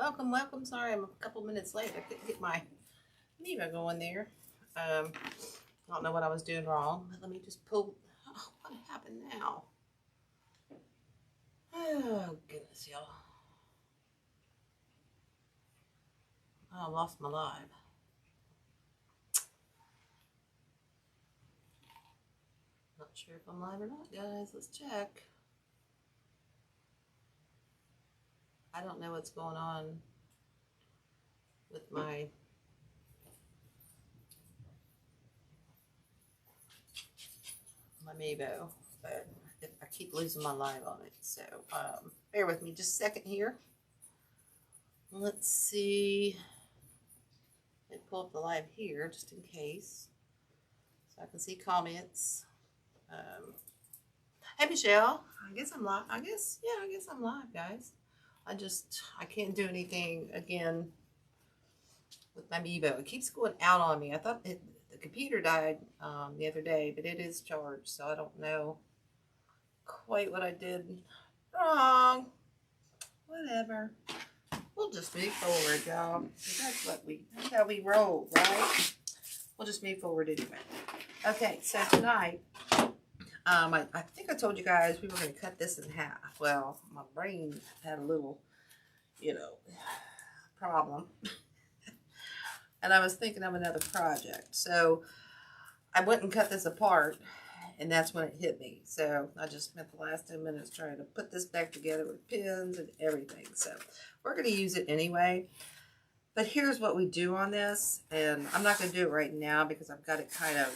Welcome, welcome. Sorry, I'm a couple minutes late. I couldn't get my Neva going there. I don't know what I was doing wrong. Let me just pull. Oh, what happened now? Oh, goodness, y'all. Oh, I lost my live. Not sure if I'm live or not, guys. Let's check. I don't know what's going on with my Mevo, but I keep losing my live on it. So bear with me just a second here. Let's see. Let me pull up the live here just in case, so I can see comments. Hey Michelle, I guess I'm live. I guess I'm live, guys. I can't do anything again with my Mevo. It keeps going out on me. I thought the computer died the other day, but it is charged, so I don't know quite what I did wrong. Whatever. We'll just move forward, y'all. That's how we roll, right? We'll just move forward anyway. Okay, so tonight, I think I told you guys we were going to cut this in half. Well, my brain had a little, problem. And I was thinking of another project. So I went and cut this apart, and that's when it hit me. So I just spent the last 10 minutes trying to put this back together with pins and everything. So we're going to use it anyway. But here's what we do on this. And I'm not going to do it right now because I've got it kind of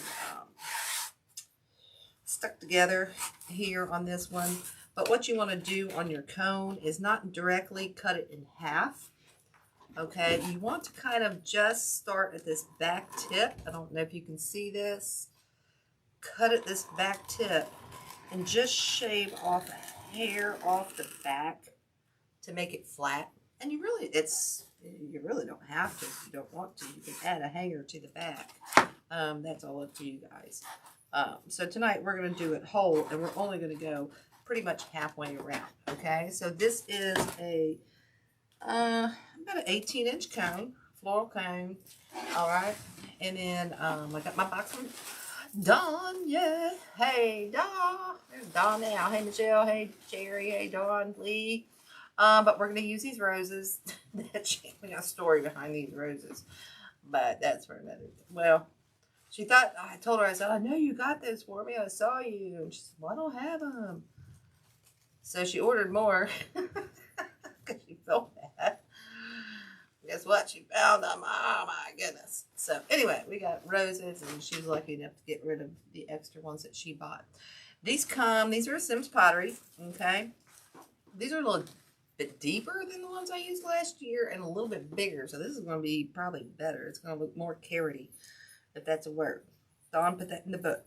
stuck together here on this one. But what you want to do on your cone is not directly cut it in half. Okay, you want to kind of just start at this back tip. I don't know if you can see this. Cut at this back tip and just shave off a hair off the back to make it flat. And you really don't have to if you don't want to. You can add a hanger to the back. That's all up to you guys. So tonight we're going to do it whole, and we're only going to go pretty much halfway around. Okay, so this is about an 18-inch cone, floral cone. All right, and then I got my box from Dawn. Yeah, hey Dawn. There's Dawn now. Hey Michelle. Hey Jerry. Hey Dawn. Lee. But we're gonna use these roses. We got a story behind these roses, but that's for another. Well, she thought I told her. I said, I know you got those for me. I saw you, and she said, well, I don't have them. So she ordered more because she felt bad. Guess what? She found them. Oh my goodness. So anyway, we got roses, and she was lucky enough to get rid of the extra ones that she bought. These are Sims Pottery. Okay. These are a little bit deeper than the ones I used last year and a little bit bigger. So this is going to be probably better. It's going to look more carroty, if that's a word. Dawn put that in the book.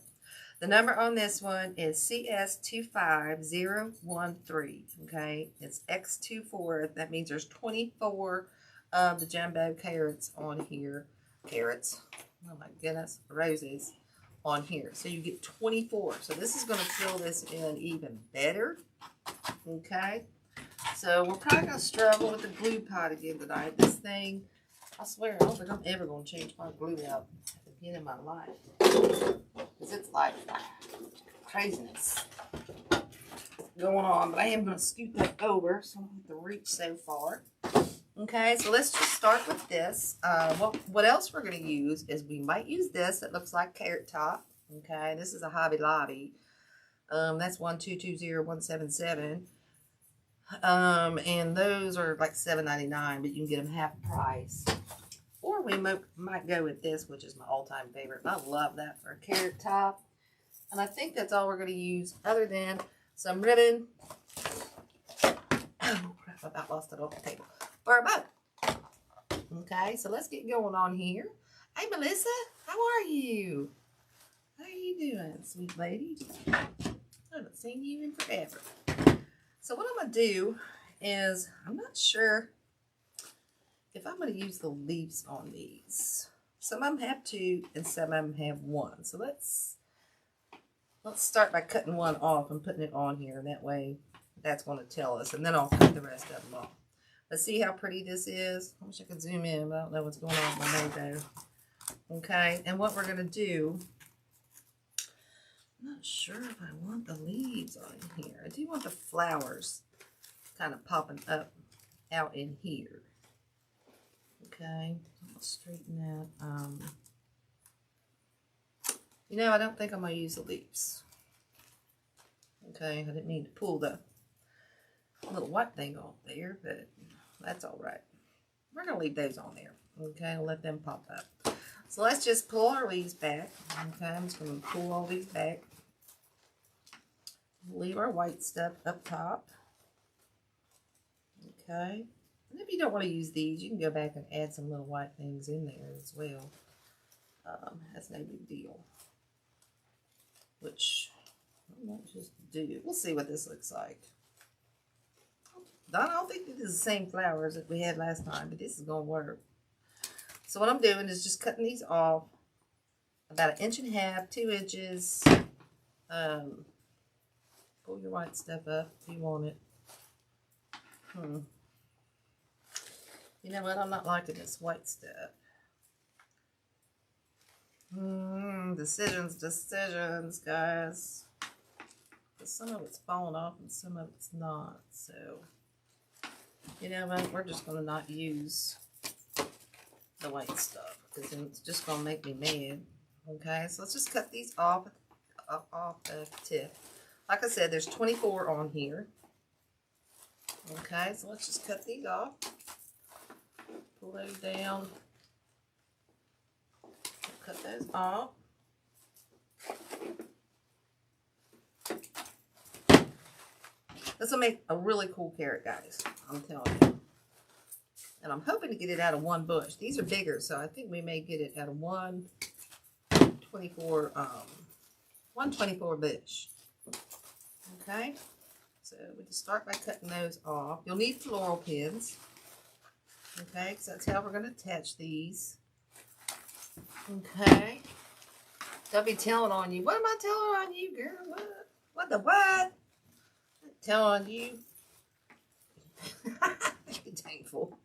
The number on this one is CS25013. Okay. It's X24. That means there's 24 of the jumbo carrots on here. Carrots. Oh my goodness. Roses on here. So you get 24. So this is going to fill this in even better. Okay. So we're probably going to struggle with the glue pot again tonight. This thing, I swear, I don't think I'm ever going to change my glue out again in my life. Because it's like craziness going on. But I am going to scoot that over so I don't have to reach so far. Okay, so let's just start with this. What else we're going to use is we might use this. That looks like Carrot Top. Okay, this is a Hobby Lobby. That's 1220177. And those are like $7.99, but you can get them half price. Or we might go with this, which is my all-time favorite. I love that for a Carrot Top. And I think that's all we're going to use, other than some ribbon. Oh crap! I about lost it off the table. For a bow. Okay, so let's get going on here. Hey Melissa, how are you? How are you doing, sweet lady? I haven't seen you in forever. So what I'm going to do is, I'm not sure if I'm going to use the leaves on these. Some of them have 2 and some of them have 1. So let's start by cutting one off and putting it on here. And that way that's going to tell us. And then I'll cut the rest of them off. But see how pretty this is? I wish I could zoom in, but I don't know what's going on with my Mojo. Okay, and what we're gonna do, I'm not sure if I want the leaves on here. I do want the flowers kind of popping up out in here. Okay, I'll straighten that. You know, I don't think I'm gonna use the leaves. Okay, I didn't mean to pull the little white thing off there, but that's all right. We're gonna leave those on there. Okay, and let them pop up. So let's just pull our leaves back. Okay, I'm just gonna pull all these back. Leave our white stuff up top. Okay, and if you don't want to use these, you can go back and add some little white things in there as well. That's no big deal. Which I won't just do. We'll see what this looks like. I don't think this is the same flowers that we had last time, but this is gonna work. So what I'm doing is just cutting these off about 1.5 inches, 2 inches. Pull your white stuff up if you want it. You know what? I'm not liking this white stuff. Decisions, guys. Some of it's falling off and some of it's not. So, you know what? We're just going to not use the white stuff because it's just going to make me mad. Okay, so let's just cut these off the tip. Like I said, there's 24 on here. Okay, so let's just cut these off. Pull those down. Cut those off. This will make a really cool carrot, guys. I'm telling you. And I'm hoping to get it out of one bush. These are bigger, so I think we may get it out of 124 bush. Okay. So we just start by cutting those off. You'll need floral pins. Okay, because that's how we're going to attach these. Okay. Don't be telling on you. What am I telling on you, girl? What? What the what? Telling on you. You're thankful.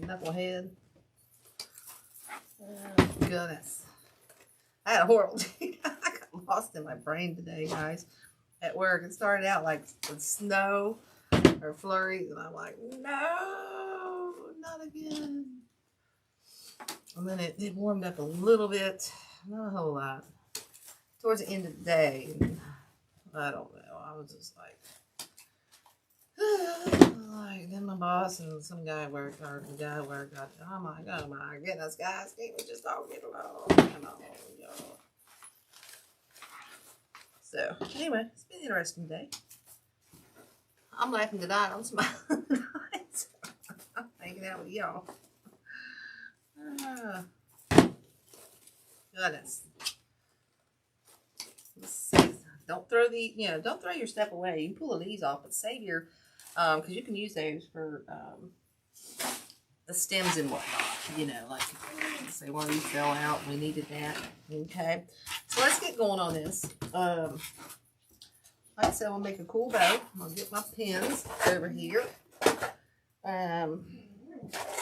Knucklehead. Oh, goodness. I had a horrible day. I got lost in my brain today, guys. At work, it started out like with snow or flurries, and I'm like, no, not again. And then it warmed up a little bit, not a whole lot. Towards the end of the day, I don't know. I was just like then my boss and some guy at work, or the guy at work, got, oh my goodness, guys, can't we just all get along? Y'all. So, anyway, it's been an interesting day. I'm laughing tonight. I'm smiling tonight. I'm hanging out with y'all. Goodness. Let's see. Don't throw don't throw your stuff away. You can pull the leaves off, but save your, because you can use those for the stems and whatnot. Like, say one of these fell out, we needed that. Okay. So let's get going on this. Like I said, we'll make a cool bow. I'm going to get my pins over here. I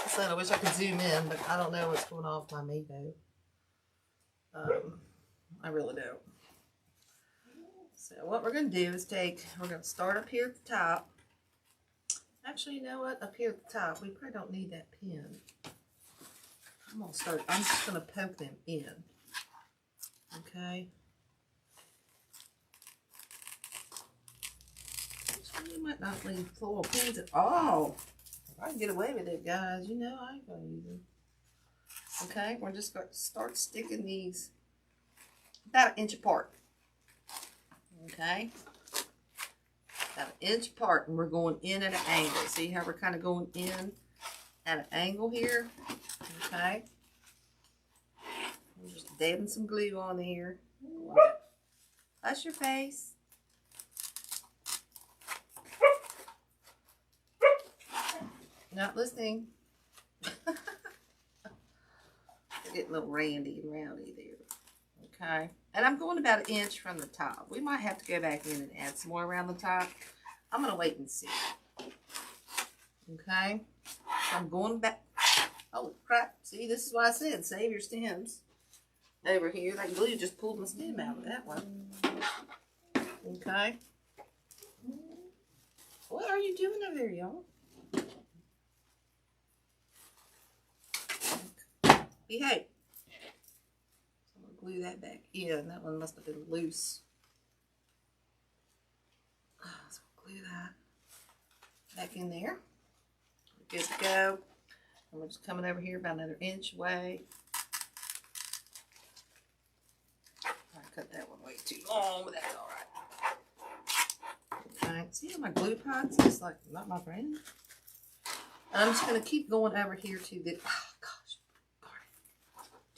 said I wish I could zoom in, but I don't know what's going on with my Mojo. I really don't. So what we're going to do is we're going to start up here at the top. Actually, you know what? Up here at the top, we probably don't need that pin. I'm just going to poke them in. Okay. You might not leave floral pins at all. I can get away with it, guys. I ain't going to use them. Okay, we're just going to start sticking these about 1 inch apart. Okay. About 1 inch apart, and we're going in at an angle. See how we're kind of going in at an angle here? Okay. I'm just dabbing some glue on there. Hush your face. Not listening. We're getting a little randy and rowdy there. Okay. And I'm going about 1 inch from the top. We might have to go back in and add some more around the top. I'm going to wait and see. Okay. So I'm going back. Oh, crap. See, this is why I said save your stems. Over here. That glue just pulled my stem out of that one. Okay. What are you doing over there, y'all? Behave. I'm going to glue that back in. That one must have been loose. So glue that back in there. We're good to go. And we're just coming over here about another inch away. I cut that one way too long, but that's all right. Okay, see how my glue pot's just like not my brand. And I'm just gonna keep going over here to the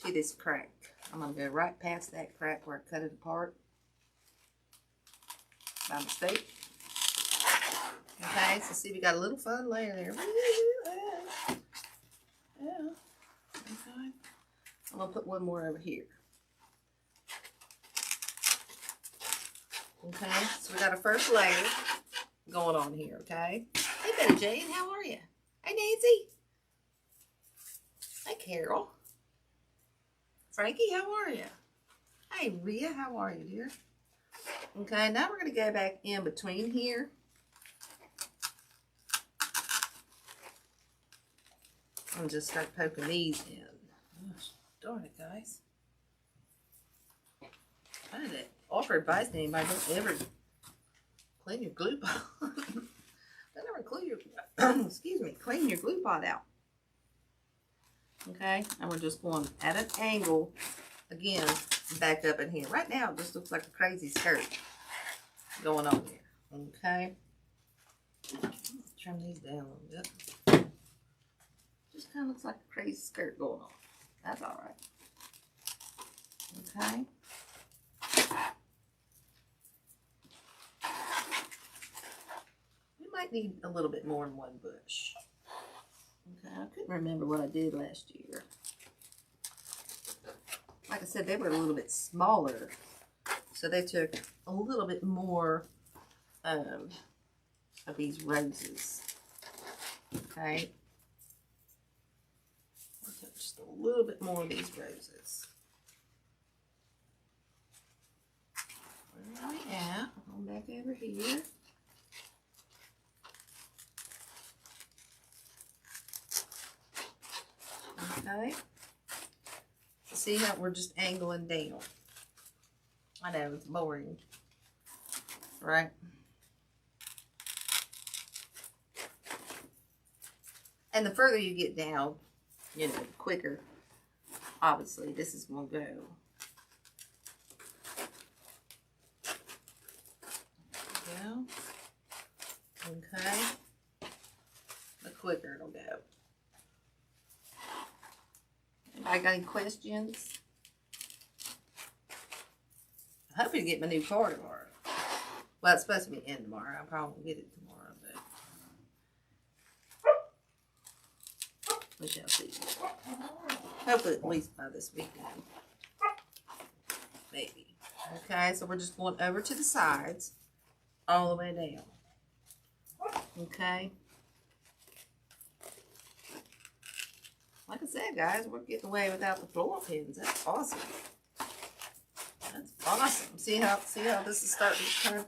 to this crack. I'm gonna go right past that crack where I cut it apart by mistake. Okay, so see we got a little fun layer there. Yeah. Okay. I'm gonna put one more over here. Okay, so we got a first layer going on here, okay? Hey, Betty Jane, how are you? Hey, Nancy. Hey, Carol. Frankie, how are you? Hey, Rhea, how are you, dear? Okay, now we're going to go back in between here. And just start poking these in. Gosh, darn it, guys. I had to offer advice to anybody. Don't ever clean your glue pot. Don't ever clean your, excuse me, clean your glue pot out. Okay, and we're just going at an angle again back up in here. Right now, it just looks like a crazy skirt going on here. Okay, trim these down a little bit. Just kind of looks like a crazy skirt going on. That's all right. Okay. We might need a little bit more than one bush. Okay, I couldn't remember what I did last year. Like I said, they were a little bit smaller, so they took a little bit more of these roses. Okay, I took just a little bit more of these roses. Where are we at? I'm back over here. Okay. See how we're just angling down. I know it's boring, right? And the further you get down, you know, the quicker, obviously, this is going to go. There we go. Okay. The quicker it'll go. I got any questions? I hope you get my new car tomorrow. Well, it's supposed to be in tomorrow. I probably won't get it tomorrow, but we shall see. Hopefully at least by this weekend. Maybe. Okay, so we're just going over to the sides all the way down. Okay. Like I said, guys, we're getting away without the floral pins. That's awesome. That's awesome. See how this is starting to turn.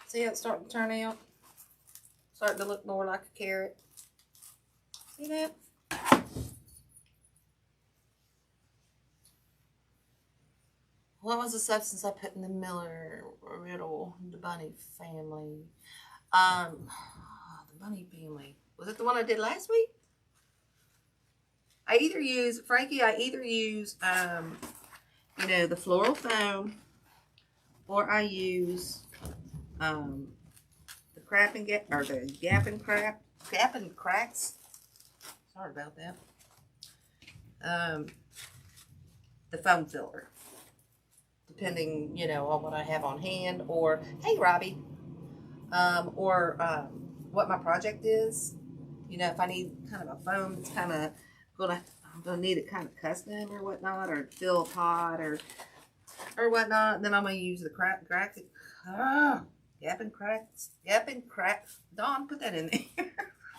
See how it's starting to turn out? Starting to look more like a carrot. See that? What was the substance I put in the Miller Riddle, the bunny family? The bunny family. Was it the one I did last week? I either use, Frankie, you know, the floral foam, or I use the crap and get, or the gap and cracks. Sorry about that. The foam filler, depending, you know, on what I have on hand, or hey, Robbie, or what my project is. You know, if I need kind of a foam that's kind of I'm gonna need it kind of custom or whatnot, or fill a pot or whatnot. Then I'm gonna use the Gap and crack. Dawn, put that in there.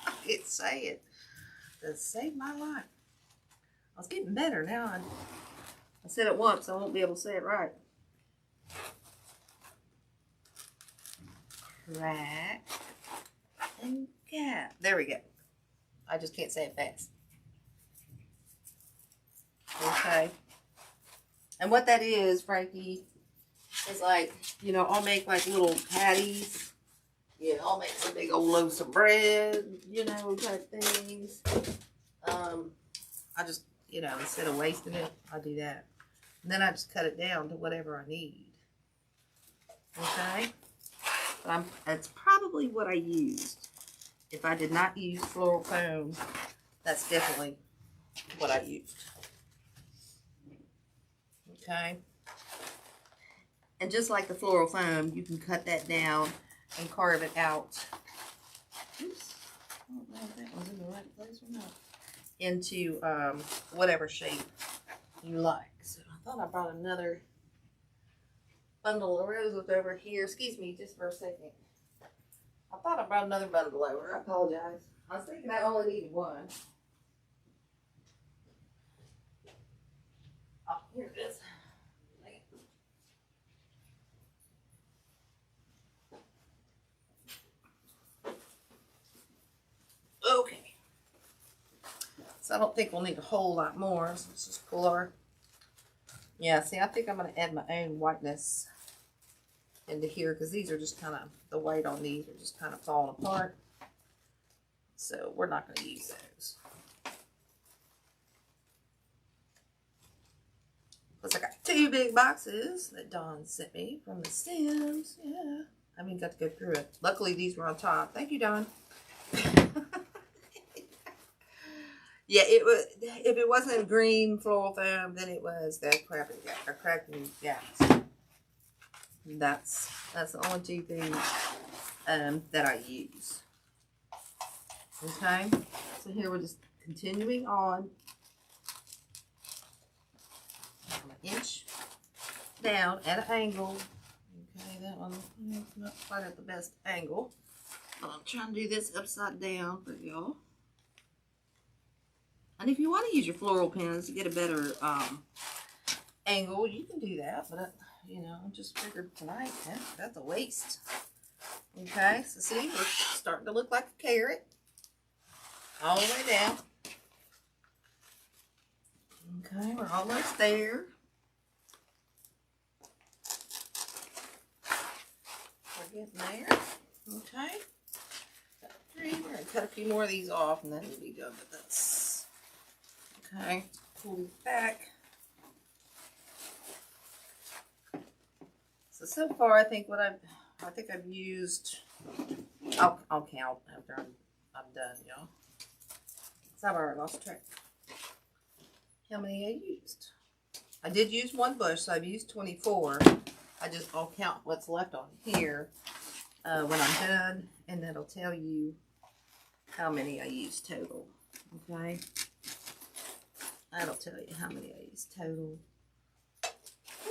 I can't say it. That saved my life. I was getting better now. I said it once, I won't be able to say it right. Crack and gap. There we go. I just can't say it fast. Okay. And what that is, Frankie, is like, you know, I'll make like little patties. Yeah, I'll make some big old loaves of bread, you know, type things. I just, you know, instead of wasting it, I do that. And then I just cut it down to whatever I need. Okay? But that's probably what I used. If I did not use floral foam, that's definitely what I used. Okay? And just like the floral foam, you can cut that down and carve it out. Oops. I don't know if that was in the right place or not. Into whatever shape you like. So I thought I brought another bundle of roses over here. Excuse me just for a second. I thought I brought another bundle over. I apologize. I was thinking I only needed one. Oh, here it is. Okay. So I don't think we'll need a whole lot more. So let's just pull our... Yeah, see, I think I'm going to add my own whiteness into here because these are just kind of, the white on these are just kind of falling apart. So we're not going to use those. Plus I got 2 big boxes that Dawn sent me from the Sims. Yeah. I haven't got to go through it. Luckily these were on top. Thank you, Dawn. Yeah, it was. If it wasn't green floral foam, then it was the cracking gaps. That's the only 2 things that I use. Okay, so here we're just continuing on. I'm an inch down at an angle. Okay, that one not quite at the best angle. But I'm trying to do this upside down for y'all. And if you want to use your floral pins to get a better angle, you can do that. But, you know, I just figured tonight, that's a waste. Okay, so see, we're starting to look like a carrot. All the way down. Okay, we're almost there. We're getting there. Okay. Got 3. We're going to cut a few more of these off and then we'll be done with this. Okay, pull these back. So far, I think I've used. I'll count after I'm done, y'all. So I've already lost track. How many I used? I did use 1 bush, so I've used 24. I'll count what's left on here when I'm done, and that'll tell you how many I used total. Okay. That'll tell you how many I used total.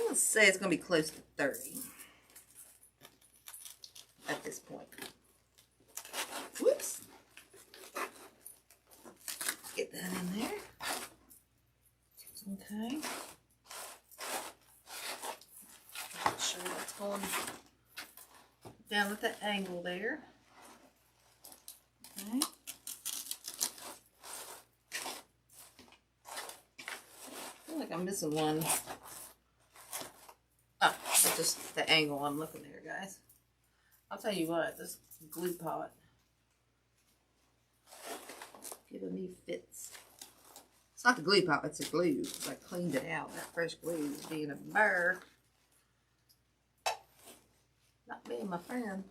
Let's say it's going to be close to 30 at this point. Whoops. Get that in there. Okay. Make sure that's going down at that angle there. Okay. I feel like I'm missing one. Oh, that's just the angle I'm looking there, guys. I'll tell you what, this glue pot giving me fits. It's not the glue pot, it's the glue. Because I cleaned it out. That fresh glue is being a bear. Not being my friend.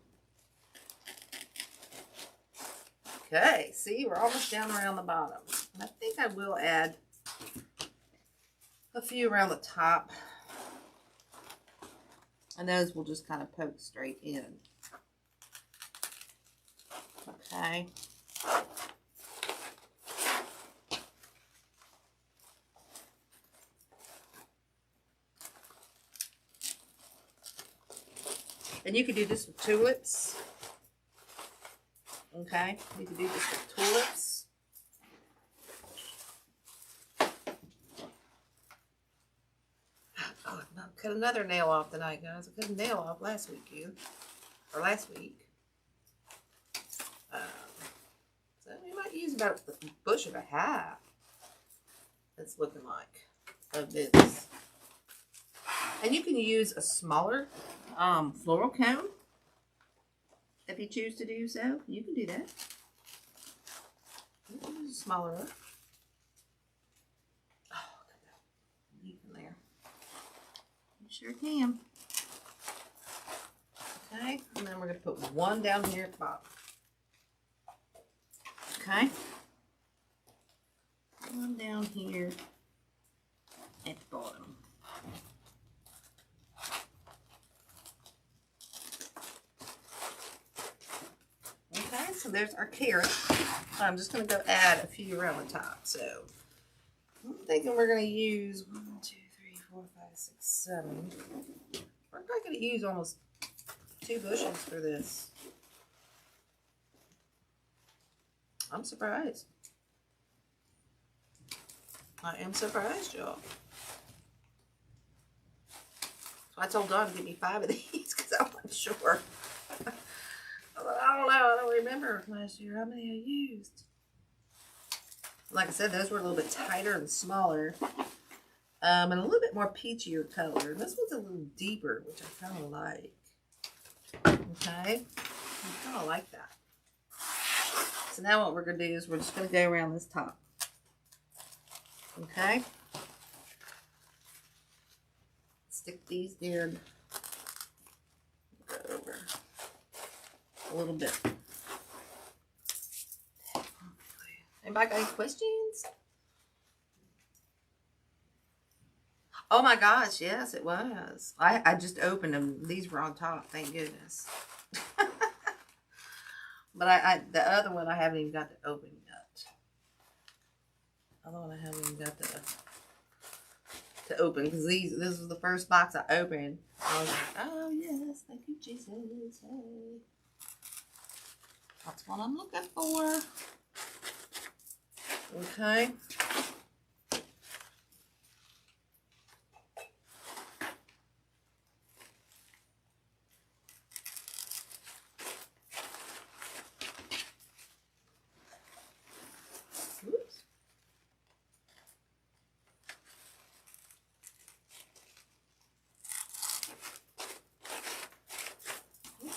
Okay, see, we're almost down around the bottom. And I think I will add a few around the top. And those will just kind of poke straight in. Okay. And you can do this with tulips. Okay, you can do this with tulips. Oh, I cut another nail off tonight, guys. I cut a nail off last week, or last week. So we might use about a bush and a half. It's looking like of this. And you can use a smaller floral cone if you choose to do so. You can do that. You can use a smaller one. Oh, look at that leaf in there. You sure can. Okay, and then we're going to put one down here at the bottom. Okay. One down here at the bottom. Okay, so there's our carrot. I'm just going to go add a few around the top. So I'm thinking we're going to use 1, 2, 3, 4, 5, 6, 7. We're probably going to use almost 2 bushels for this. I'm surprised. I am surprised, y'all. So I told Dawn to give me 5 of these because I wasn't sure. I don't know. I don't remember last year how many I used. Like I said, those were a little bit tighter and smaller. And a little bit more peachier color. This one's a little deeper, which I kind of like. Okay. I kind of like that. So now what we're going to do is we're just going to go around this top. Okay. Stick these in. Go over a little bit. Anybody got any questions? Oh my gosh, yes, it was. I just opened them. These were on top, thank goodness. But the other one I haven't even got to open yet. Other one I haven't even got to open because this was the first box I opened. I was like, oh yes, thank you Jesus. Hey. That's what I'm looking for. Okay.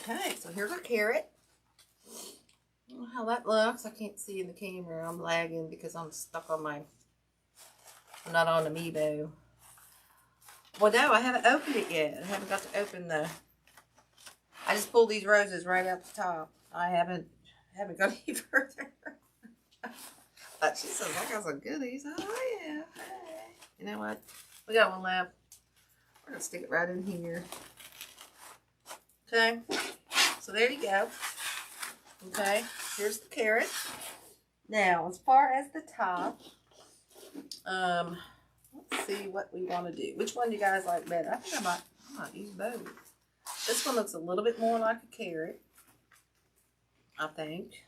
Okay, so here's our carrot. I don't know how that looks. I can't see in the camera. I'm lagging because I'm stuck on I'm not on Amiibo. Well, no, I haven't opened it yet. I haven't got to open I just pulled these roses right out the top. I haven't gone any further. But she says, I got some goodies. Oh, yeah. Hey. You know what? We got one left. We're going to stick it right in here. Okay. So there you go. Okay. Here's the carrot. Now, as far as the top, let's see what we want to do. Which one do you guys like better? I think I might use both. This one looks a little bit more like a carrot, I think.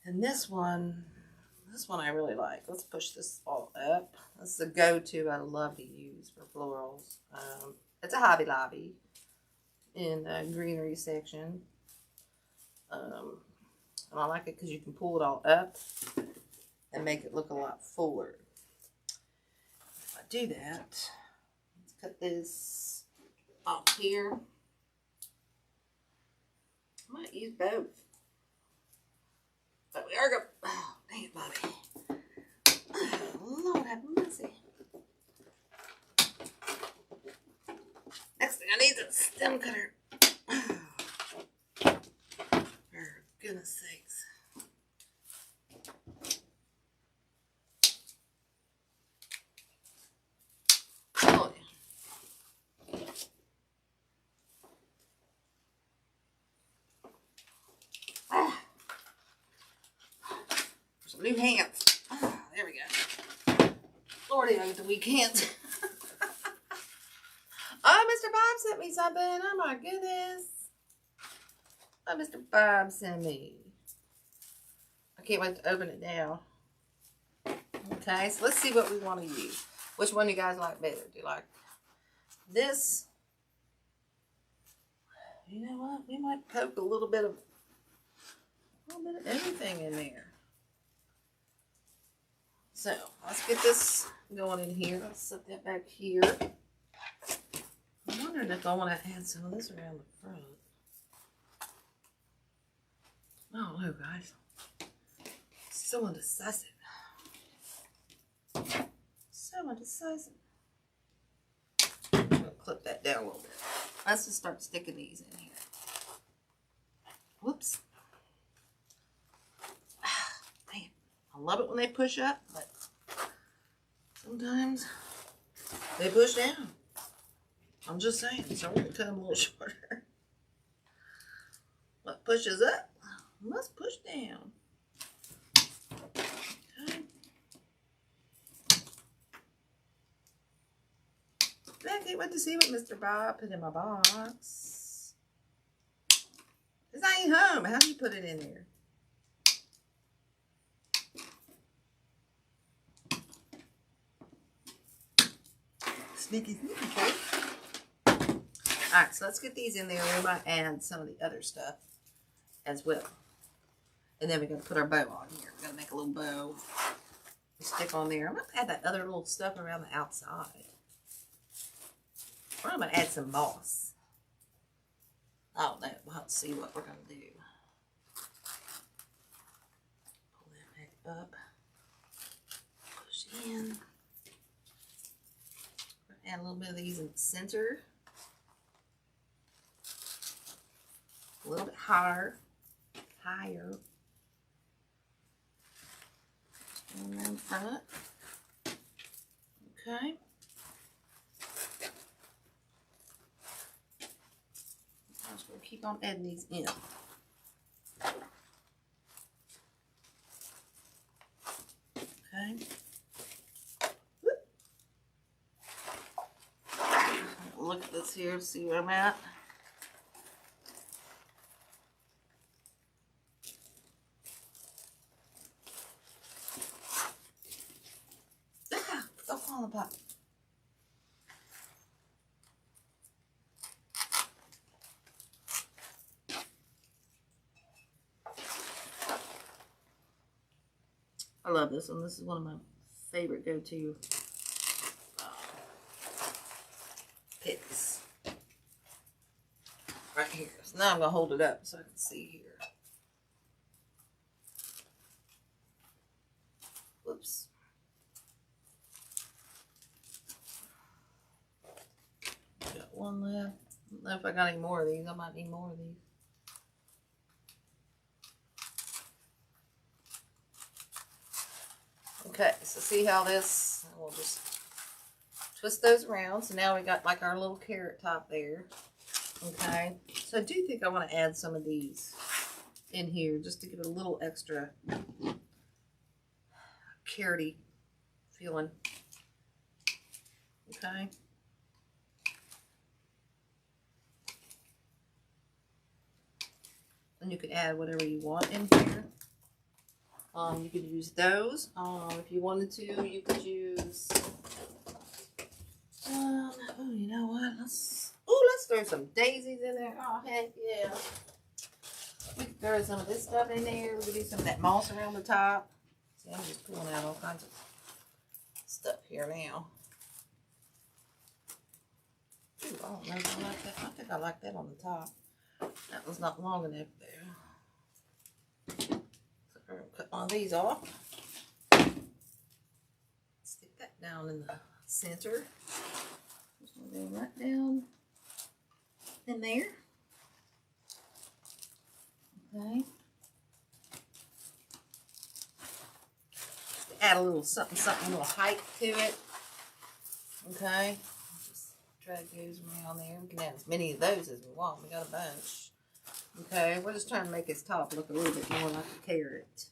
And this one I really like. Let's push this all up. This is a go-to I love to use for florals. It's a Hobby Lobby in the greenery section. And I like it because you can pull it all up and make it look a lot fuller. If I do that, let's cut this off here. I might use both. But we are going to, oh, dang it, Bobby. Oh, Lord have mercy. Next thing I need is a stem cutter. For goodness sakes. Oh, yeah. Some new hands. Oh, there we go. Lordy, I get the weak hands. Oh, Mr. Bob sent me something. Oh my goodness. What Mr. Bob sent me. I can't wait to open it now. Okay, so let's see what we want to use. Which one you guys like better? Do you like this? You know what? We might poke a little bit of everything in there. So let's get this going in here. Let's set that back here. I'm wondering if I want to add some of this around the front. I don't know, guys. So indecisive. So indecisive. I'm going to clip that down a little bit. Let's just start sticking these in here. Whoops. Man, I love it when they push up, but sometimes they push down. I'm just saying, so we're going to cut them a little shorter. What pushes up must push down. Okay. I can't wait to see what Mr. Bob put in my box. It's not even home. How do you put it in there? Sneaky, sneaky, boy. Alright, so let's get these in there. We might add some of the other stuff as well. And then we're going to put our bow on here. We're going to make a little bow. Stick on there. I'm going to add that other little stuff around the outside. Or I'm going to add some moss. I don't know. We'll have to see what we're going to do. Pull that back up. Push in. Add a little bit of these in the center. A little bit higher. And then front. Okay. I'm just going to keep on adding these in. Okay. Look at this here, see where I'm at. Don't fall apart. I love this one. This is one of my favorite go-to picks. Right here. So now I'm going to hold it up so I can see here. Whoops. Got one left. I don't know if I got any more of these. I might need more of these. Okay, so see how this, we'll just twist those around. So now we got like our little carrot top there. Okay, so I do think I want to add some of these in here just to give it a little extra carroty feeling. Okay. And you could add whatever you want in here. You could use those. If you wanted to, you could use. Oh, you know what? Let's throw some daisies in there. Oh, heck yeah! We could throw some of this stuff in there. We could do some of that moss around the top. See, I'm just pulling out all kinds of stuff here now. Ooh, I don't know if I like that. I think I like that on the top. That was not long enough there. So I'm going to cut one of these off. Stick that down in the center. Just going to go right down in there. Okay. Just add a little something, a little height to it. Okay. Just drag those around there. We can add as many of those as we want. We got a bunch. Okay, we're just trying to make his top look a little bit more like a carrot.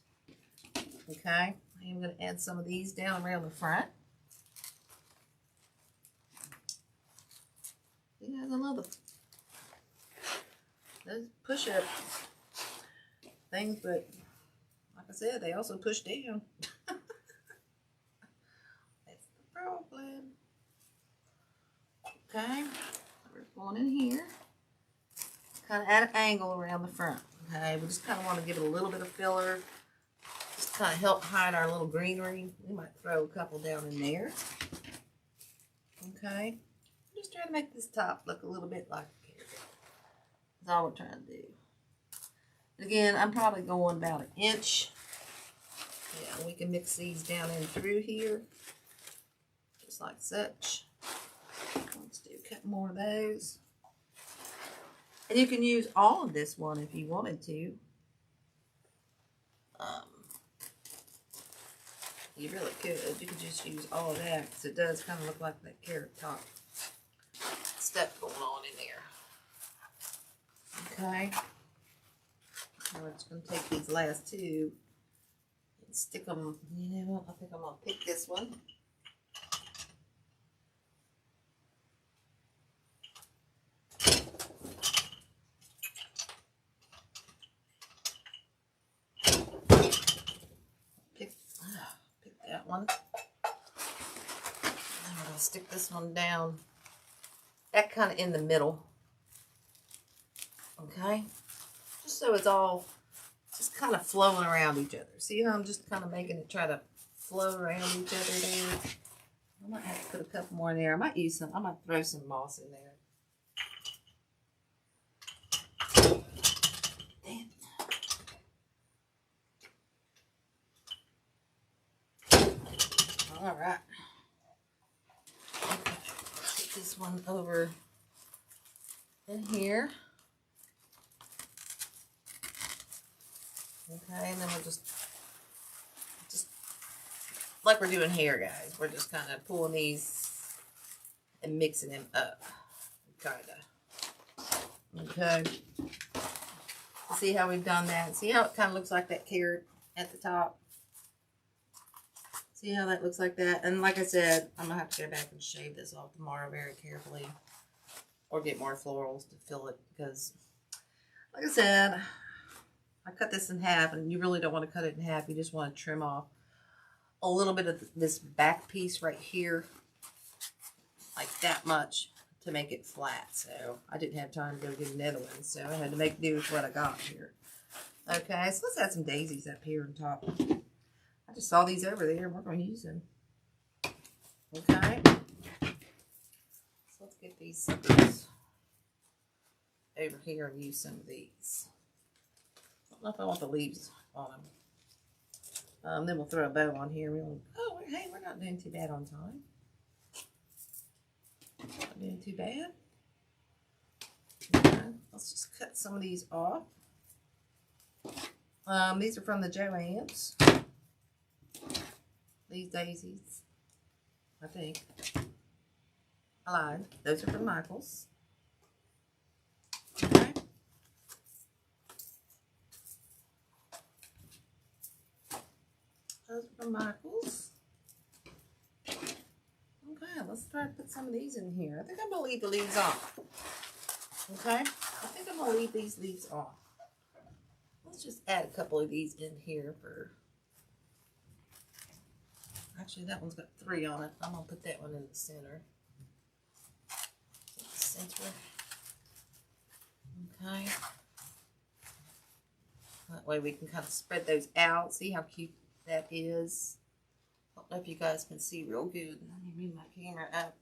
Okay, I'm going to add some of these down around the front. See, there's another. Those push-up things, but like I said, they also push down. That's the problem. Okay, we're going in here. Kind of at an angle around the front. Okay, we just kind of want to give it a little bit of filler. Just kind of help hide our little greenery. We might throw a couple down in there. Okay, just trying to make this top look a little bit like a carrot. That's all we're trying to do. And again, I'm probably going about 1 inch. Yeah, we can mix these down in through here, just like such. Let's do a couple more of those. And you can use all of this one if you wanted to. You really could. You could just use all of that because it does kind of look like that carrot top stuff going on in there. Okay. Now we're just going to take these last two and stick them. You know what? I think I'm going to pick this one. That one. And we're going to stick this one down. That kind of in the middle. Okay? Just so it's all just kind of flowing around each other. See how I'm just kind of making it try to flow around each other there? I might have to put a couple more in there. I might use some, I might throw some moss in there. Damn. All right. Okay. Let's get this one over in here. Okay, and then we'll just like we're doing here, guys. We're just kind of pulling these and mixing them up, kind of. Okay. See how we've done that? See how it kind of looks like that carrot at the top? See how that looks like that? And like I said, I'm going to have to go back and shave this off tomorrow very carefully. Or get more florals to fill it. Because, like I said, I cut this in half. And you really don't want to cut it in half. You just want to trim off a little bit of this back piece right here. Like that much to make it flat. So, I didn't have time to go get another one. So, I had to make do with what I got here. Okay, so let's add some daisies up here on top. I just saw these over there and we're going to use them. Okay. So let's get these suckers over here and use some of these. I don't know if I want the leaves on them. Then we'll throw a bow on here. Oh, hey, we're not doing too bad on time. Not doing too bad. Okay. Let's just cut some of these off. These are from the Joann's. These daisies, I think. I lied. Those are from Michael's. Okay. Those are from Michael's. Okay, let's try to put some of these in here. I think I'm going to leave the leaves off. Okay? I think I'm going to leave these leaves off. Let's just add a couple of these in here for... Actually, that one's got 3 on it. I'm going to put that one in the center. Okay. That way we can kind of spread those out. See how cute that is? I don't know if you guys can see real good. Let me move my camera up.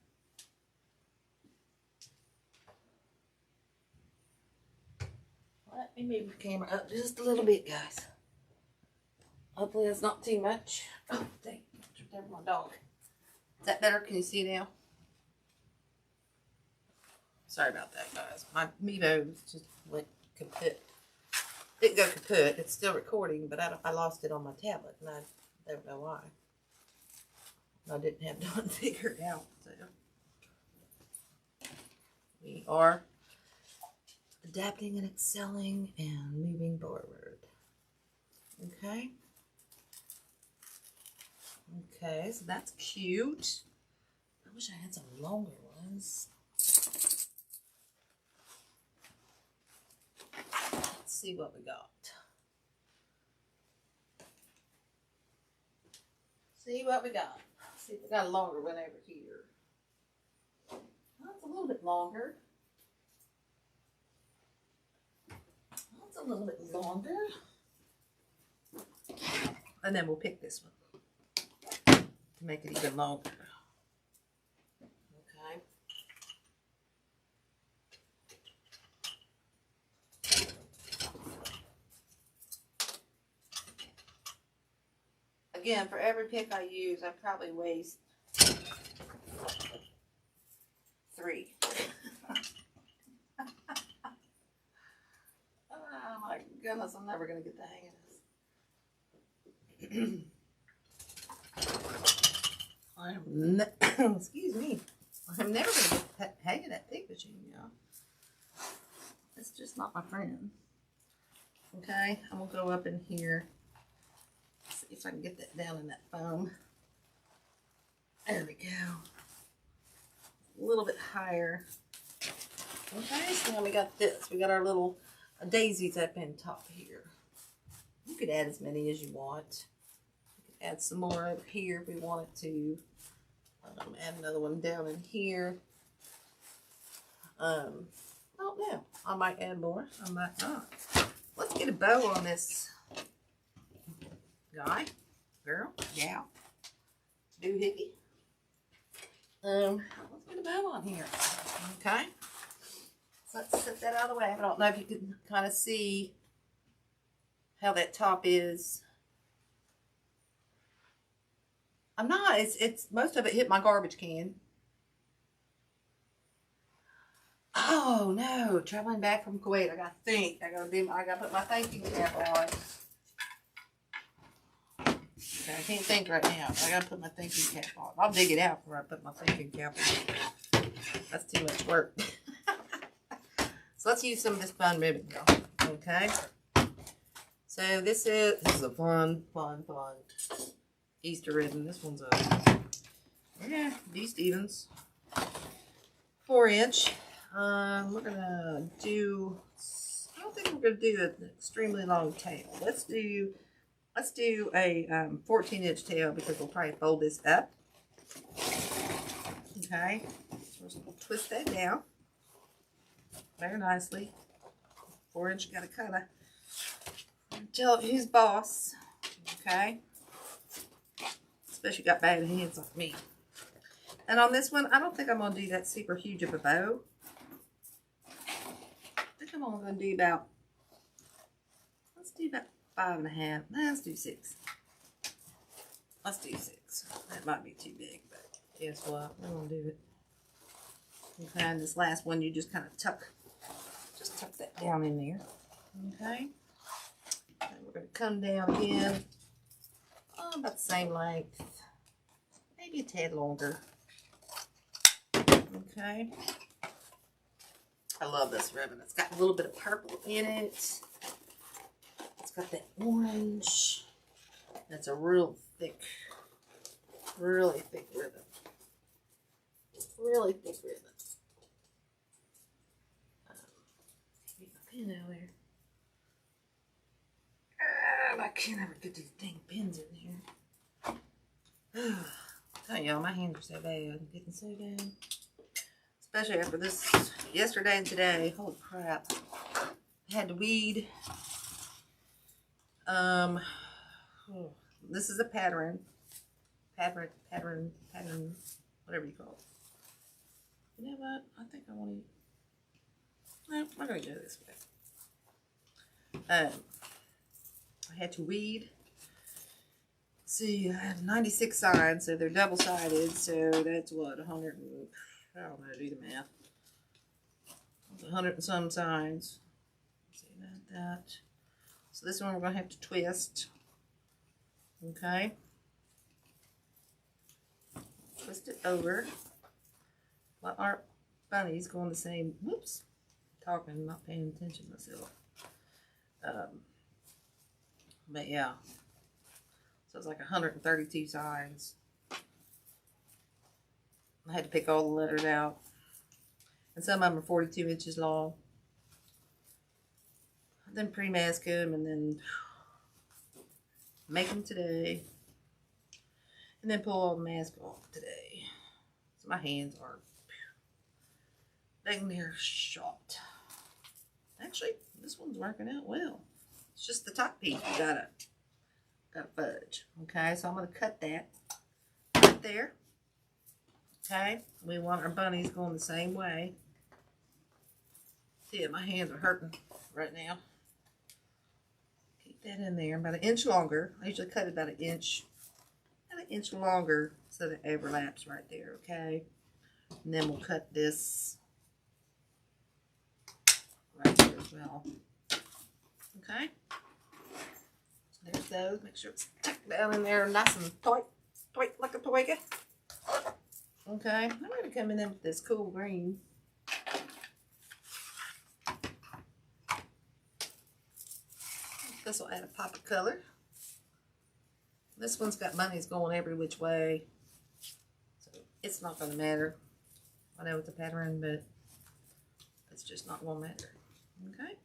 Let me move the camera up just a little bit, guys. Hopefully that's not too much. Oh, dang. There's my dog. Is that better? Can you see now? Sorry about that, guys. My Mevo just went kaput. Didn't go kaput. It's still recording, but I lost it on my tablet, and I don't know why. I didn't have time to figure it out. So we are adapting and excelling and moving forward. Okay. Okay, so that's cute. I wish I had some longer ones. see what we got. See what we got. See if we got a longer one over here. That's a little bit longer. That's a little bit longer. And then we'll pick this one to make it even longer. Okay. Again, for every pick I use, I probably waste 3. Oh my goodness, I'm never going to get the hang of this. Excuse me. I'm never going to get the hang of that pick machine, y'all. It's just not my friend. Okay, I'm going to go up in here. See if I can get that down in that foam. There we go. A little bit higher. Okay, so now we got this. We got our little daisies up in top here. You could add as many as you want. You could add some more over here if we wanted to. Add another one down in here. I don't know. I might add more. I might not. Let's get a bow on this guy, girl, gal, doohickey. Let's get a bow on here. Okay. So let's set that out of the way. I don't know if you can kind of see how that top is. I'm not. It's most of it hit my garbage can. Oh no! Traveling back from Kuwait, I gotta think. I gotta put my thinking cap on. Okay, I can't think right now. I gotta put my thinking cap on. I'll dig it out before I put my thinking cap on. That's too much work. So let's use some of this fun ribbon, y'all. Okay. So this is a fun Easter ribbon. This one's a D. Stevens 4-inch. We're gonna do. I don't think we're gonna do an extremely long tail. Let's do a 14-inch tail because we'll probably fold this up. Okay. So we're just gonna twist that down very nicely. 4-inch gotta kind of tell it who's boss. Okay. Especially got bad hands like me. And on this one, I don't think I'm gonna do that super huge of a bow. I think I'm only gonna do about. Let's do about 5.5. Let's do 6. Let's do 6. That might be too big, but guess what? We're gonna do it. Okay, and this last one, you just kind of tuck that down in there. Okay. And we're gonna come down again. About the same length. Maybe a tad longer. Okay. I love this ribbon. It's got a little bit of purple in it. It's got that orange. That's a real thick, really thick ribbon. Really thick ribbon. Get my pin out there. I can't ever get these dang pins in here. Tell y'all, my hands are so bad. I'm getting so bad. Especially after this yesterday and today. Holy crap. I had to weed. This is a pattern, whatever you call it. You know what? I think I want to. No, I'm going to go this way. I had to weed. See, I have 96 sides, so they're double-sided, so that's what, 100 and, I don't know, do the math. 100 and some sides. See that. So this one we're going to have to twist. Okay. Twist it over. Let our bunnies go on the same, whoops, talking, not paying attention myself. But yeah, so it's like 132 sides. I had to pick all the letters out. And some of them are 42 inches long. then pre-mask them, and then make them today, and then pull all the mask off today. So my hands are dang near shot. Actually, this one's working out well. It's just the top piece we gotta fudge. Okay, so I'm gonna cut that right there. Okay, we want our bunnies going the same way. See, my hands are hurting right now. Keep that in there about an inch longer. I usually cut it about an inch longer so that it overlaps right there. Okay, and then we'll cut this right here as well. Okay, so there's those. Make sure it's tucked down in there nice and tight like a twiggy. Okay, I'm going to come in with this cool green. This will add a pop of color. This one's got bunnies going every which way, so it's not going to matter. I know it's a pattern, but it's just not going to matter. Okay,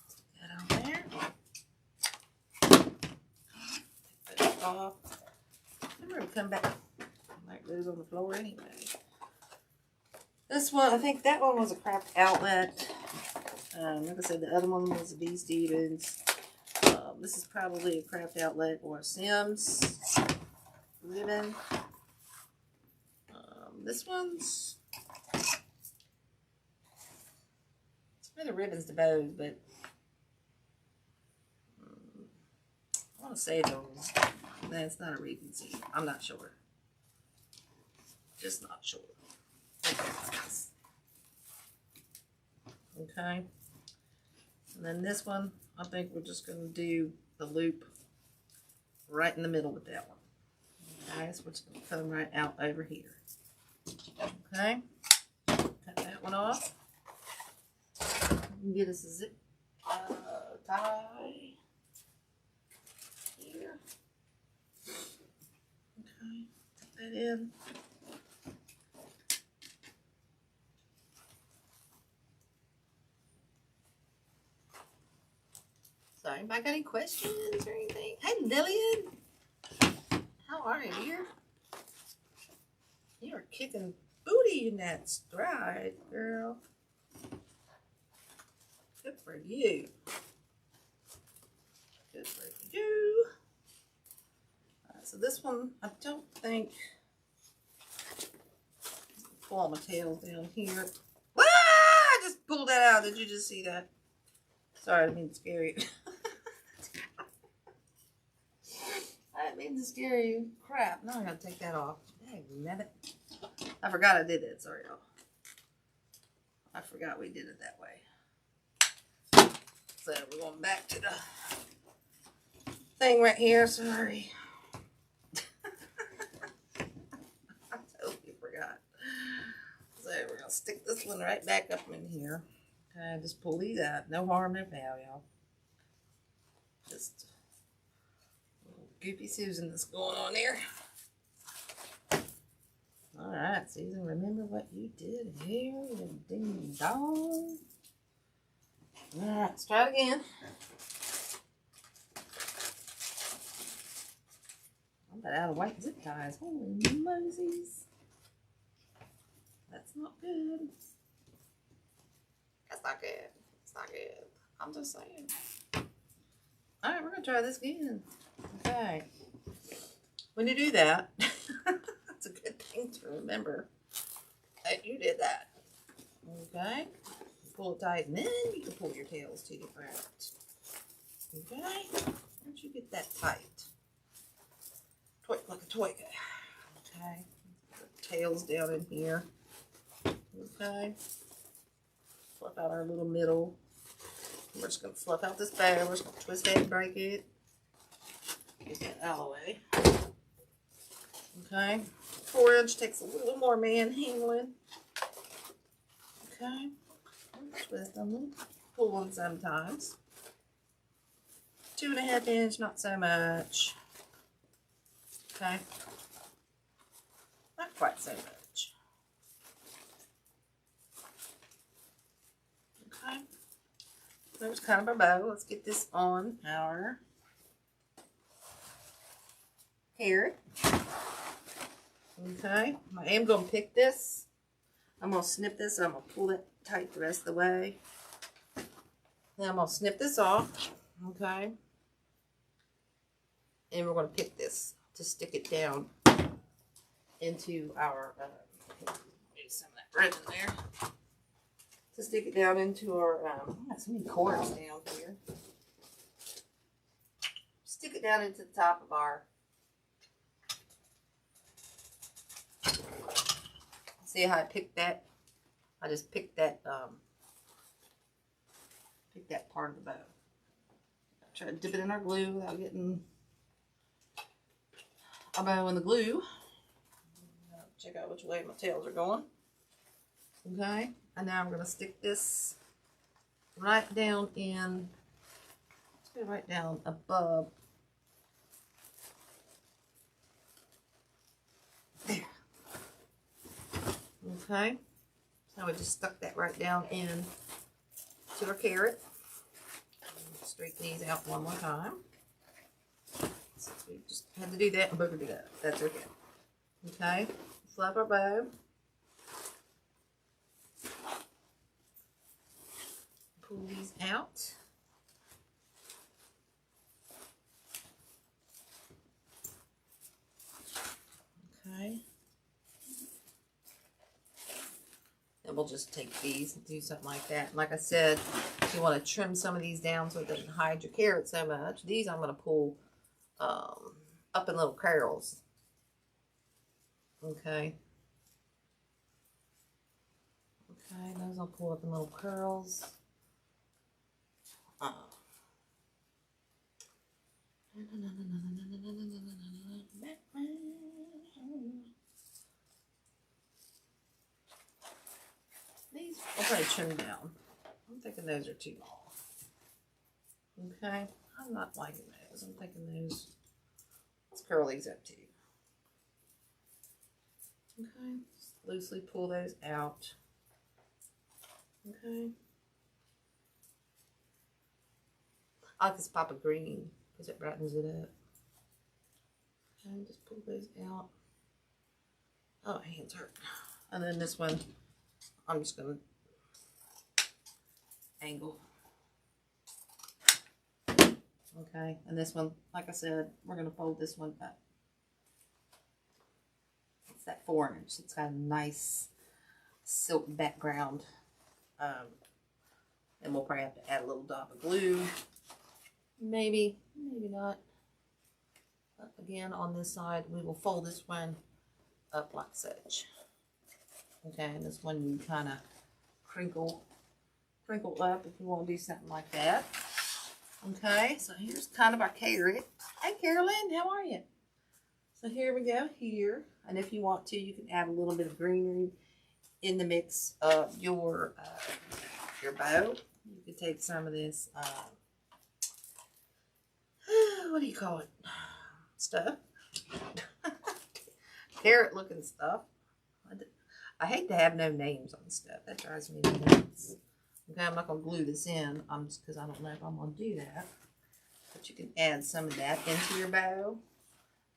stick that on there. Take that off. I'm going to come back. Like those on the floor anyway. This one, I think that one was a craft outlet. Like I said, the other one was a B. Stevens. This is probably a craft outlet or a Sims ribbon. This one's the ribbons to bows, but I want to say those. That's not a Regency. I'm not sure. Just not sure. Okay. And then this one, I think we're just going to do the loop right in the middle with that one. Okay, so we're just going to come right out over here. Okay. Cut that one off. Get us a zip tie here. Okay, put that in. So, anybody got any questions or anything? Hey, Lillian. How are you, dear? You are kicking booty in that stride, girl. Good for you. Good for you. Alright, so this one, I don't think. Pull all my tails down here. Ah! I just pulled that out. Did you just see that? Sorry, I didn't mean to scare you. I didn't mean to scare you. Crap. Now I gotta take that off. Dang, nabbit. I forgot I did that. Sorry, y'all. I forgot we did it that way. So we're going back to the thing right here. Sorry. I totally forgot. So we're going to stick this one right back up in here. Okay, just pull these out. No harm, no foul, y'all. Just a little goofy Susan that's going on there. Alright, Susan, remember what you did here, you ding dong. Alright, let's try it again. I'm about out of white zip ties. Holy Moses. That's not good. That's not good. It's not good. I'm just saying. Alright, we're going to try this again. Okay. When you do that, it's a good thing to remember that you did that. Okay. Pull it tight, and then you can pull your tails to the front. Okay. Once you get that tight, twig like a twig. Okay. The tails down in here. Okay. Fluff out our little middle. We're just going to fluff out this bow. We're just going to twist that and break it. Get that out of the way. Okay. 4-inch takes a little more manhandling. Okay. Twist them. Pull them sometimes. 2.5 inch, not so much. Okay. Not quite so much. Okay. There's kind of our bow. Let's get this on our carrot. Okay, I am going to pick this. I'm going to snip this. I'm going to pull it tight the rest of the way. Then I'm going to snip this off. Okay. And we're going to pick this to stick it down into our, some of that red in there. To stick it down into our, I got so many cords down here. Stick it down into the top of our, see how I picked that? I just picked that, part of the bow. Try to dip it in our glue without getting our bow in the glue. Check out which way my tails are going. Okay, and now I'm going to stick this right down in, let's go right down above. There. Okay, so we just stuck that right down in to our carrot. Straighten these out one more time. Since we just had to do that and boogered it up. That's okay. Okay, flap our bow. Pull these out. Okay. And we'll just take these and do something like that. Like I said, if you want to trim some of these down so it doesn't hide your carrot so much, these I'm going to pull up in little curls. Okay. Okay, those I'll pull up in little curls. These I'll probably trim down. I'm thinking those are too long. Okay, I'm not liking those. I'm thinking those. Let's curl these up too. Okay, just loosely pull those out. Okay. I like this pop of green because it brightens it up. Okay, just pull those out. Oh, my hands hurt. And then this one, I'm just going to angle. Okay, and this one, like I said, we're going to fold this one up. It's that 4-inch. It's got a nice silk background. And we'll probably have to add a little dot of glue. Maybe, maybe not. But again, on this side, we will fold this one up like such. Okay, and this one you kind of crinkle up if you want to do something like that. Okay, so here's kind of our carrot. Hey, Carolyn, how are you? So here we go here. And if you want to, you can add a little bit of greenery in the mix of your bow. You could take some of this, what do you call it? Stuff. Carrot looking stuff. I hate to have no names on stuff. That drives me nuts. Okay, I'm not going to glue this in. Just because I don't know if I'm going to do that. But you can add some of that into your bow.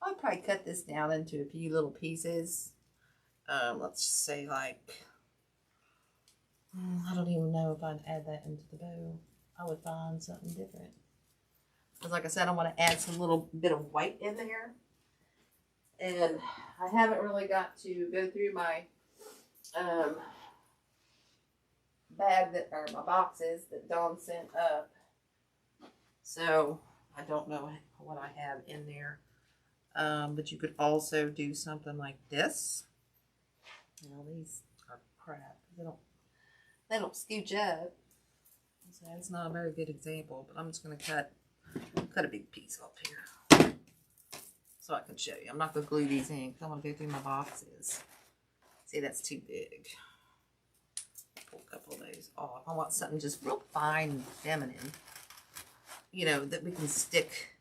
I'll probably cut this down into a few little pieces. Let's say like, I don't even know if I'd add that into the bow. I would find something different. Because like I said, I want to add some little bit of white in there. And I haven't really got to go through my bag or my boxes that Dawn sent up. So I don't know what I have in there. But you could also do something like this. You know, these are crap. They don't scooch up. So it's not a very good example, but I'm just going to cut a big piece off here so I can show you. I'm not going to glue these in because I want to go through my boxes. See, that's too big. Pull a couple of those off. I want something just real fine and feminine, you know, that we can stick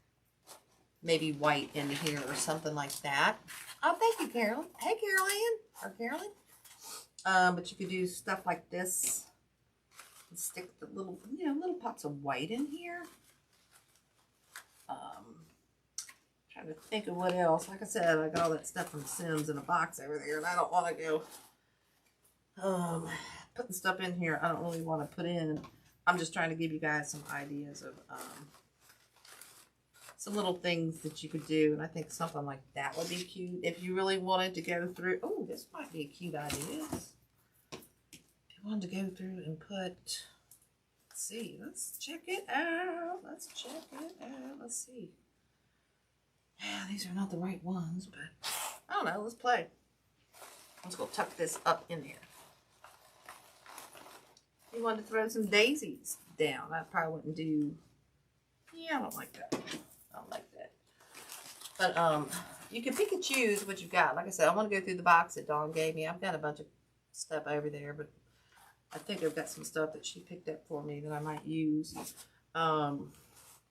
maybe white in here or something like that. Oh, thank you, Carolyn. Hey, Carolyn. Or Carolyn. But you could do stuff like this. stick the little, little pots of white in here. Trying to think of what else. Like I said, I got all that stuff from Sims in a box over there, and I don't want to go putting stuff in here I don't really want to put in. I'm just trying to give you guys some ideas of some little things that you could do, and I think something like that would be cute if you really wanted to go through. Oh, this might be a cute idea. If you wanted to go through and put, let's see, let's check it out. Let's check it out. Let's see. Yeah, these are not the right ones, but I don't know. Let's play. Let's go tuck this up in there. You wanted to throw some daisies down. I probably wouldn't do. Yeah, I don't like that. I don't like that. But you can pick and choose what you've got. Like I said, I want to go through the box that Dawn gave me. I've got a bunch of stuff over there, but I think I've got some stuff that she picked up for me that I might use.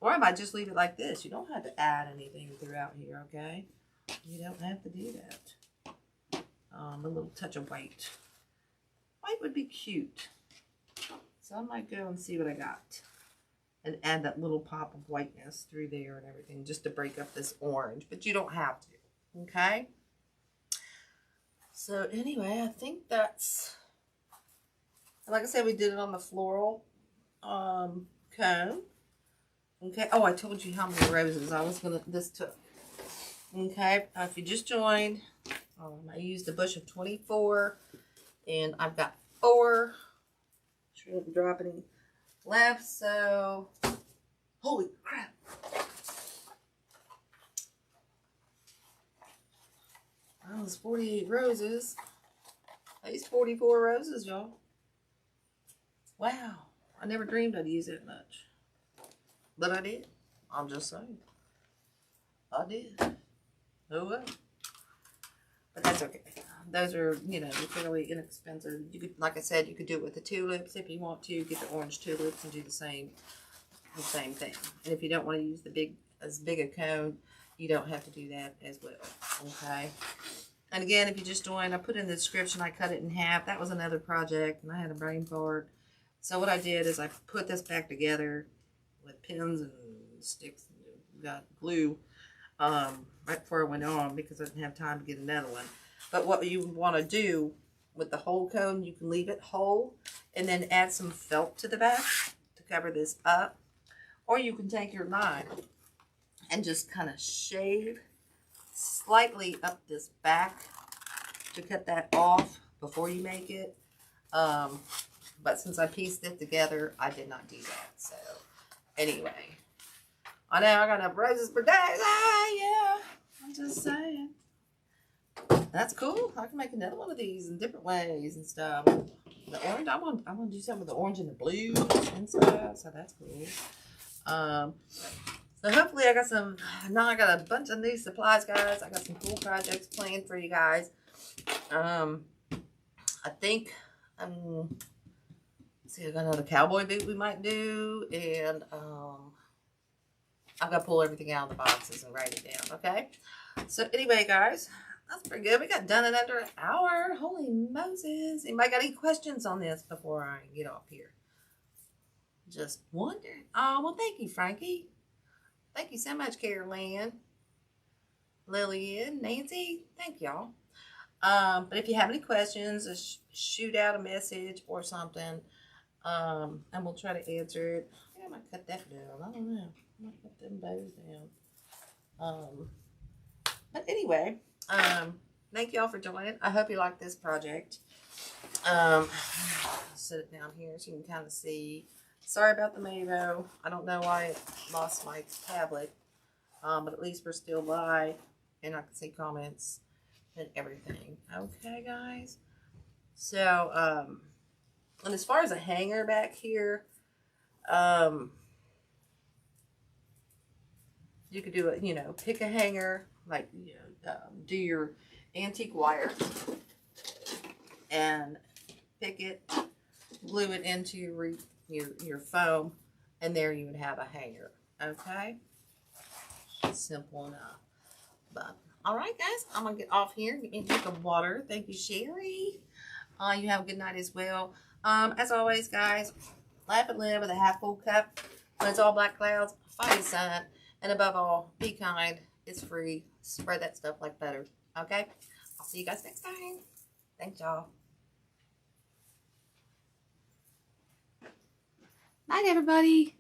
Or I might just leave it like this. You don't have to add anything throughout here, okay? You don't have to do that. A little touch of white. White would be cute. So I might go and see what I got. And add that little pop of whiteness through there and everything just to break up this orange. But you don't have to, okay? So anyway, I think that's... Like I said, we did it on the floral cone. Okay. Oh, I told you how many roses this took. Okay. If you just joined, I used a bush of 24, and I've got 4. Shouldn't drop any left. So, holy crap! That was 48 roses. At least 44 roses, y'all. Wow. I never dreamed I'd use that much. But I did. I'm just saying. I did. Oh well. But that's okay. Those are, fairly inexpensive. You could, like I said, you could do it with the tulips if you want to. Get the orange tulips and do the same thing. And if you don't want to use as big a cone, you don't have to do that as well. Okay. And again, if you just joined, I put in the description, I cut it in half. That was another project, and I had a brain fart. So what I did is I put this back together with pins and sticks and got glue right before I went on because I didn't have time to get another one. But what you want to do with the whole cone, you can leave it whole and then add some felt to the back to cover this up. Or you can take your knife and just kind of shave slightly up this back to cut that off before you make it. But since I pieced it together, I did not do that. So anyway, I know I got enough roses for days. Yeah, I'm just saying. That's cool. I can make another one of these in different ways and stuff. The orange, I want to do something with the orange and the blue and stuff. So that's cool. So hopefully I got a bunch of new supplies, guys. I got some cool projects planned for you guys. I think see, I got another cowboy boot we might do, and I've got to pull everything out of the boxes and write it down. Okay. So anyway, guys. That's pretty good. We got done in under an hour. Holy Moses. Anybody got any questions on this before I get off here? Just wondering. Oh, well, thank you, Frankie. Thank you so much, Carolyn, Lillian, Nancy. Thank y'all. But if you have any questions, just shoot out a message or something, and we'll try to answer it. I might cut that down. I don't know. I might cut them bows down. But anyway, thank y'all for joining. I hope you like this project. Set it down here so you can kind of see. Sorry about the Mavo. I don't know why it lost my tablet. But at least we're still live and I can see comments and everything. Okay, guys. So, and as far as a hanger back here, you could do it, pick a hanger, like, do your antique wire and pick it, glue it into your foam, and there you would have a hanger. Okay, simple enough. But all right, guys, I'm gonna get off here and get some water. Thank you, Sherry. You have a good night as well. As always, guys, Laugh and live with a half full cup. When it's all black clouds, find a sign. And above all, be kind. It's free. Spread that stuff like butter. Okay? I'll see you guys next time. Thanks, y'all. Night, everybody.